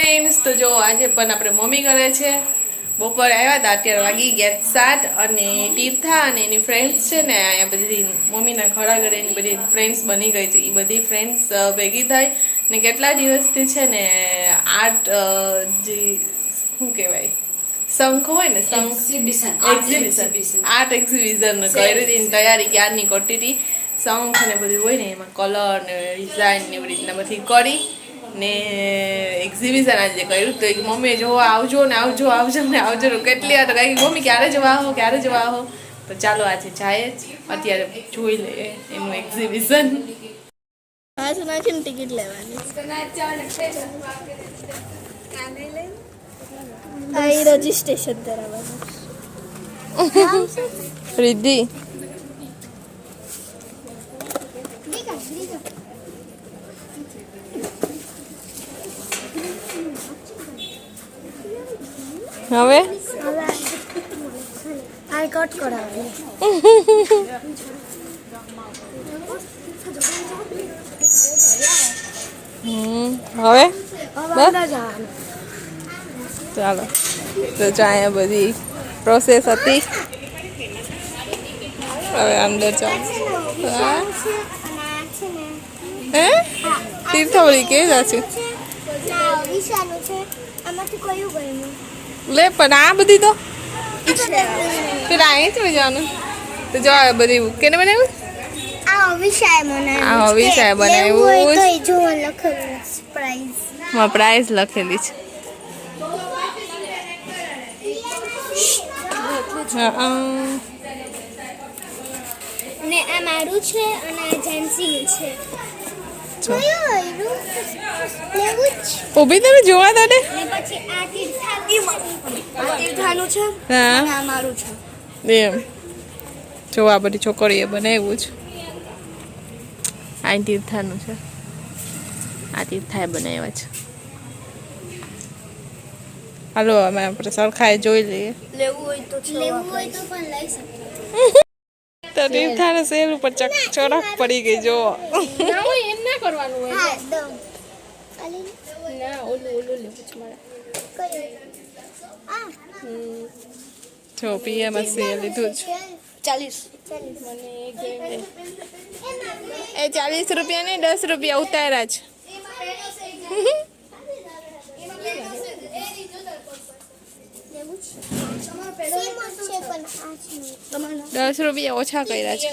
Friends તો જો આજે પણ આપણે મમ્મી કરે છે. બપોરે આવ્યા હતા, અત્યારે વાગી ગયા 7 અને તીર્થા અને એની ફ્રેન્ડ્સ છે ને અહીંયા બધી મમ્મીના ઘર આગળ એની બધી ફ્રેન્ડ્સ બની ગઈ છે. એ બધી ફ્રેન્ડ્સ ભેગી થઈ ને કેટલા દિવસથી છે ને આર્ટ જે શું કહેવાય શંખ હોય ને એક્ઝિબિશન આર્ટ એક્ઝિબિશન કરી હતી તૈયારી ક્યારની કરતી હતી. શંખ ને બધું હોય ને એમાં કલર ને ડિઝાઇન ને એવી રીતના બધી કરી ને એક્ઝિબિશન આજે કર્યું. તો મમ્મીએ જોવા આવજો ને આવજો આવજો ને આવજો કેટલી વાર કઈ મમ્મી ક્યારે જવા આવો. તો ચાલો આજે જાય જ, અત્યારે જોઈ લઈએ એનું એક્ઝિબિશન. ટિકિટ લેવાની રજીસ્ટ્રેશન કરાવવાનું. રિદ્ધિ હવે આ કટ કરાવવાની. હવે ચાલો તો અહીંયા બધી પ્રોસેસ હતી. હવે અંદર ચાલો. હે તીર્થાવળી કે છે લે પણ આ બધી તો પેલા અહીંથી જવાનું. તો જો બધી કેને બનાવ્યું? વિષય બનાવ્યું. પ્રાઇઝ લખેલી છે. ને આ મારું છે અને આ જેન્સીનું છે. ઉભી તમે જોવા દો ને. પછી આ તીર્થાનું છે અને આ મારું છે. એમ જો આ બધી છોકરીએ બનાવ્યું છે. આ તીર્થાનું છે, આ તીર્થાએ બનાવ્યા છે. હાલો અમે આપણે સરખાએ જોઈ લઈએ. લેવું હોય તો પણ લઈ શકીએ. તો તીર્થાને સેલ ઉપર ચરક પડી ગઈ જો. ના હોય એમ ના કરવાનું હોય. હા દો ના ઓલું લેવું છે મારે. જો પીએમ સેલ લીધું છે 40 મને એ 40 રૂપિયા ને 10 રૂપિયા ઉતાર્યા છે. 10 રૂપિયા ઓછા કર્યા છે.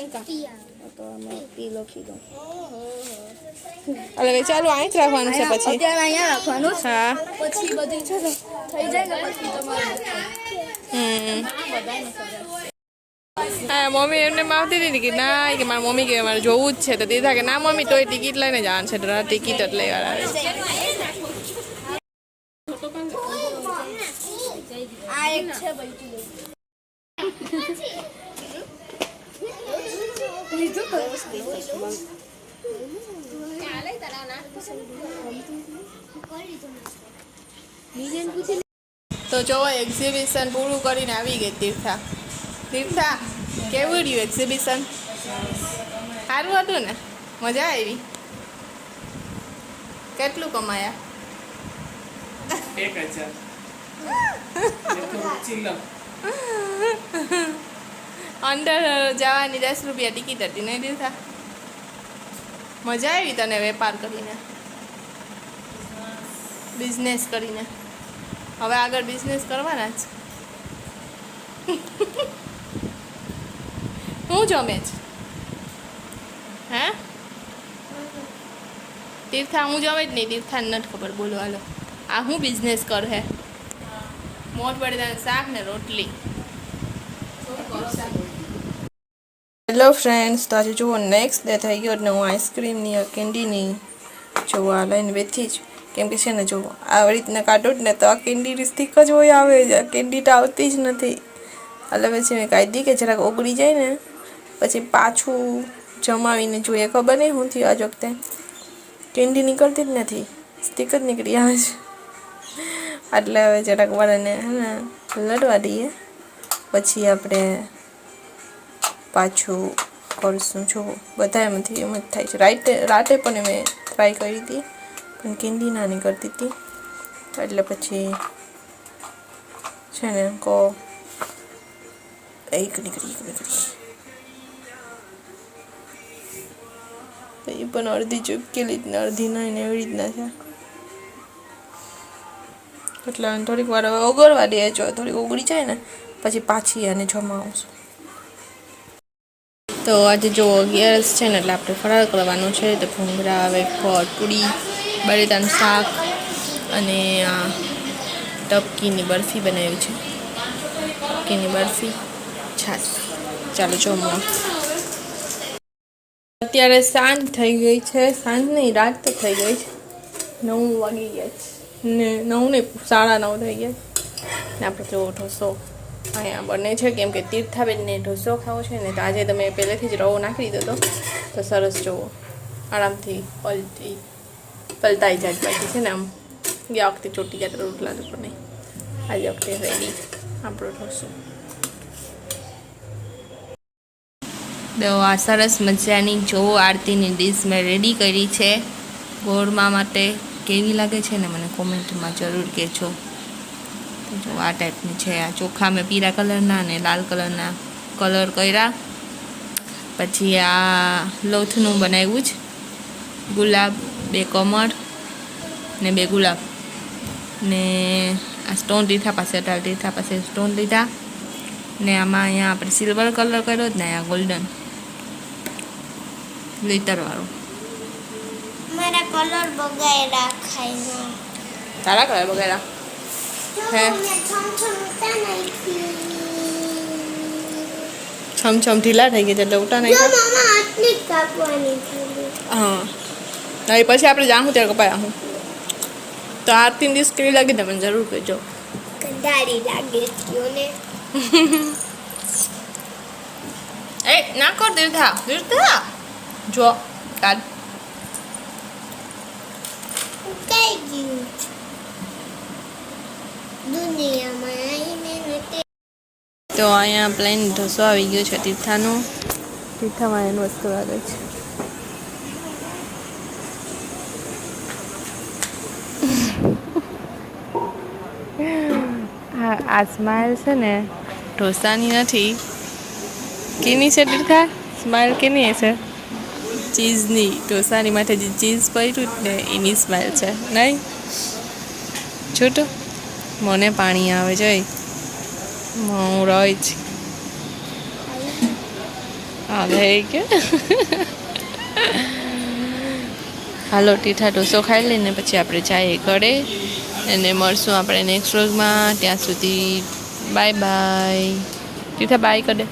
હવે ચાલો અહીં જ રાખવાનું છે પછી. અત્યારે અહીંયા રાખવાનું. હા પછી બધી છે ને થઈ જાય ને પછી તમારે હા મમ્મી એમને આવતી હતી કે ના કે મારી મમ્મી કે મારે જોવું જ છે. તો દીધા કે ના મમ્મી તોય ટિકિટ લઈને જવાનું છે. ટિકિટ જ લઈ આવે. આ એક છે તો જો એક્ઝિબિશન પૂરું કરીને આવી ગઈ તીર્થા. કેવું રહ્યું એક્ઝિબિશન? સારું હતું ને? મજા આવી? કેટલું કમાયા? 1000 અંદર જવાની 10 રૂપિયા ટિકિટ હતી નહીં તીર્થા? મજા આવી તને વેપાર કરીને, બિઝનેસ કરીને? હવે આગળ બિઝનેસ કરવાના જ. હું જમે છે હે તીર્થા? હું જમે જ નહીં. તીર્થાને નથી ખબર. બોલો હાલો આ હું બિઝનેસ કર હે? મોટ બટેટાનું શાક ને રોટલી. હેલો ફ્રેન્ડ્સ, તો આજે જુઓ નેક્સ્ટ ડે થઈ ગયો ને હું આઈસ્ક્રીમની કેન્ડીની જોવા લઈને બેઠી જ. કેમ કે છે ને જો આવી રીતના કાઢું ને તો આ કેન્ડી સ્ટીક જ હોય આવે છે. કેન્ડી તો આવતી જ નથી. એટલે પછી મેં કાઢી કે જરાક ઓગળી જાય ને પછી પાછું જમાવીને જોઈએ. ખબર નહીં શું થયું આજ વખતે કેન્ડી નીકળતી જ નથી, સ્ટીક જ નીકળી આવે છે. એટલે હવે જરાક વાળાને હે ને લડવા દઈએ પછી આપણે પાછું કરશું. જો બધા એમાંથી એમ જ થાય છે. રાતે પણ મેં ટ્રાય કરી હતી પણ કેન્ડી ના નીકળતી હતી. એટલે પછી છે ને કો એક નીકળી એ પણ અડધી ચૂપકેલી જ ને અડધી નહીં એવી રીતના છે. એટલે થોડીક વાર હવે ઓગળવા દે, જો થોડીક ઓગળી જાય ને પછી પાછી આને જમાવશું. તો આજે જો 11 છે ને એટલે આપણે ફરાળ કરવાનું છે. તો ભૂંગળા, વેફર, પૂરી, બટેટાનું શાક અને આ ટપકીની બરફી બનાવી છે. ટપકીની બરફી, છાશ. ચાલો જમવા. અત્યારે સાંજ થઈ ગઈ છે. સાંજ નહીં, રાત તો થઈ ગઈ છે. 9 વાગી ગયા છે ને 9 ને 9:30 થઈ ગયા ને આપણે જો ઢોસો અહીંયા બને છે. કેમ કે તીર્થાબેનને ઢોસો ખાવો છે ને, તો આજે તમે પહેલેથી જ રવો નાખી દીધો હતો તો સરસ જુઓ આરામથી પલટાઈ જાય. બાકી છે ને આમ ગયા વખતે ચોટી જતા રોટલા તો પણ નહીં. આજે વખતે રેડી આપણો ઢોસો. તો આ સરસ મજાની જો આરતીની ડીશ મેં રેડી કરી છે ગોળમાં માટે. કેવી લાગે છે ને મને કોમેન્ટમાં જરૂર કહેજો. જો આ ટાઈપની છે. આ ચોખા મેં પીળા કલરના અને લાલ કલરના કલર કર્યા. પછી આ લોથનું બનાવ્યું છે. ગુલાબ, 2 કમળ ને 2 ગુલાબ ને આ સ્ટોન લીધા, પાસે 18 લીધા, પાસે સ્ટોન લીધા ને આમાં અહીંયા આપણે સિલ્વર કલર કર્યો જ ને અહીંયા ગોલ્ડન લીટરવાળો. મારા કલર બગાડ્યા ખાઈ. તારા કલર બગાડ્યા હે? છમછમ ઢીલા થઈ ગયા એટલે ઉટા નહીં. હા નહીં, પછી આપણે જાણું ત્યારે કપાયા હું. તો આરતી દિવસ કેવી લાગી તમને જરૂર કહેજો. કંટાળી લાગે ને. એ ના કર દીર્થા, દીર્થા જો કાઢ. કઈ ગયું દુનિયામાં આવીને. તો અહીંયા પ્લેન ઢોસો આવી ગયો છે તીર્થાનું. તીર્થામાં એનું વસ્તુ આવે છે. આ સ્માઇલ છે ને ઢોસાની નથી. કેની છે તીર્થા? સ્માઇલ કેની છે? ચીઝની. ઢોસાની માટે જે ચીઝ પડ્યું ને એની સ્માઇલ છે નહીં? છૂટું મને પાણી આવે જોઈ. હું રહી જ આવે કે હાલો તીર્થા ઢોસો ખાઈ લઈને પછી આપણે જઈએ ઘરે અને મળશું આપણે નેક્સ્ટ વ્લોગમાં. ત્યાં સુધી બાય બાય. તીર્થા બાય કરે.